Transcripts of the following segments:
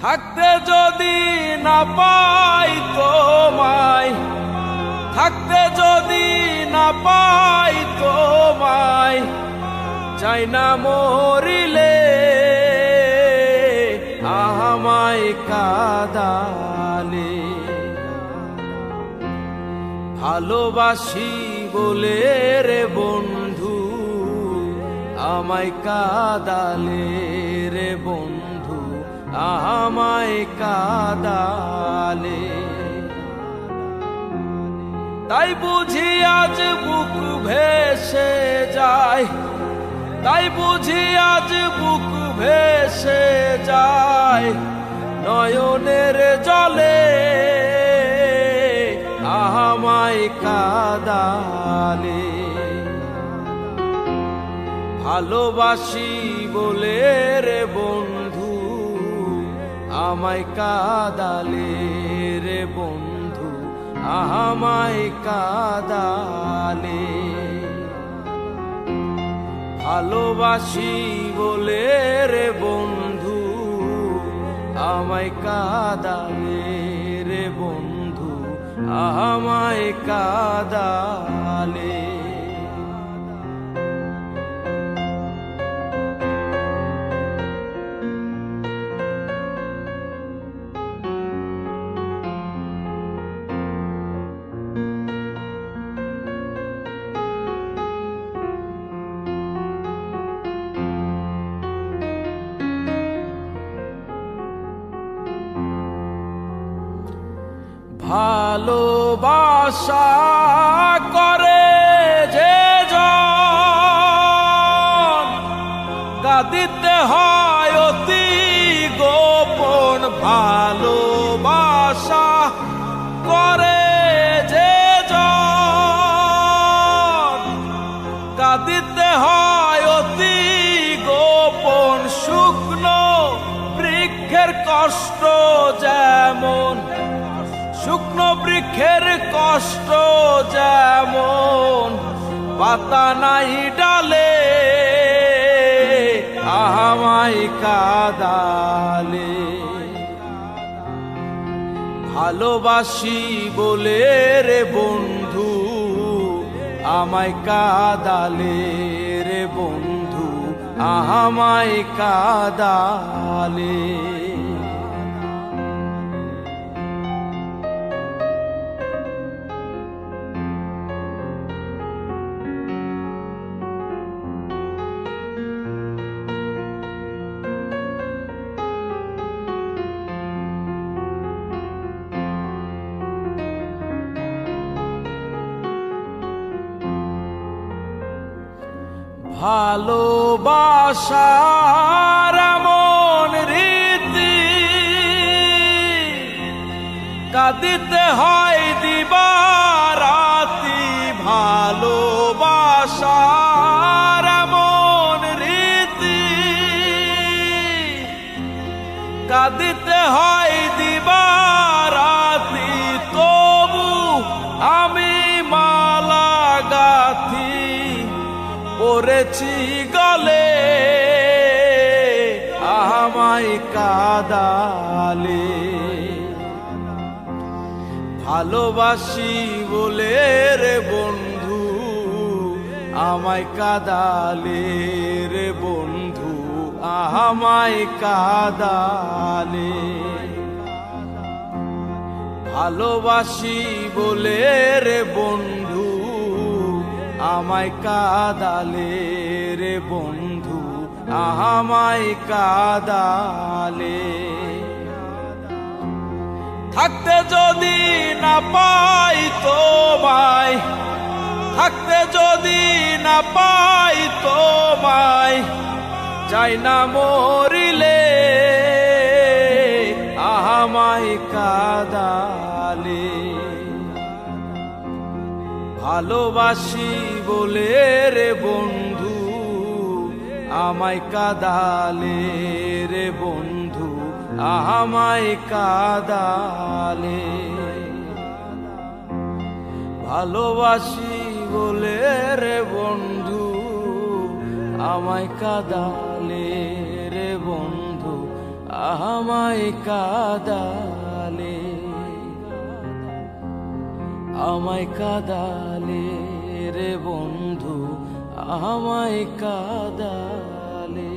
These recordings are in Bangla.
থাকতে যদি না পাই তোমায়, থাকতে যদি না পাই তোমায়, চাই না মরিলে আমায় কাঁদালে। ভালোবাসি বলে রে বন্ধু আমায় কাঁদালে রে বন্ধু আমায় কাঁদালে। তাই বুঝি আজ বুক ভেসে যায়, তাই বুঝি আজ বুক ভেসে যায় নয়নের জলে আমায় কাঁদালে। ভালোবাসি বলে রে বন্ধু আমায় কাঁদালে রে বন্ধু আমায় কাঁদালে। ভালোবাসি বলে রে বন্ধু আমায় কাঁদালে রে বন্ধু আমায় কাঁদালে। ভালোবাসা করে যে জন কাঁদিতে হয় অতি গোপন। ভালোবাসা করে যে জন কাঁদিতে হয় অতি গোপন। শুকনো বৃক্ষের কষ্ট যেমন, শুকনো বৃক্ষের কষ্ট যেমন পাতা নাই ডালে আমায় কাঁদালে। ভালোবাসি বলে রে বন্ধু আমায় কাঁদালে রে বন্ধু আমায় কাঁদালে। ভালোবাসার এমন রীতি কাঁদিতে হয় দিবারাতি। ভালোবাসার এমন রীতি কাঁদিতে হয় দিবারাতি। তবু আমি মালা গাথি পড়েছি গলে আমায় কাঁদালে। ভালোবাসি বলে রে বন্ধু আমায় কাঁদালে রে বন্ধু আমায় কাঁদালে। ভালোবাসি বলে রে বন্ধু আমায় কাঁদালে রে বন্ধু আমায় কাঁদালে। থাকতে যদি না পাই তোমায়, থাকতে যদি না পাই তোমায়, চাই না মরিলে আমায় কাঁদালে। ভালোবাসি বলে রে বন্ধু আমায় কাঁদালে রে বন্ধু আমায় কাঁদালে। ভালোবাসি বলে রে বন্ধু আমায় কাঁদালে রে বন্ধু আমায় কাদালে, আমায় কাদালে রে বন্ধু, আমায় কাদালে,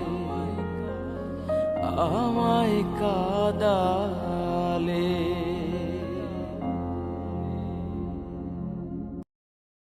আমায় কাদালে।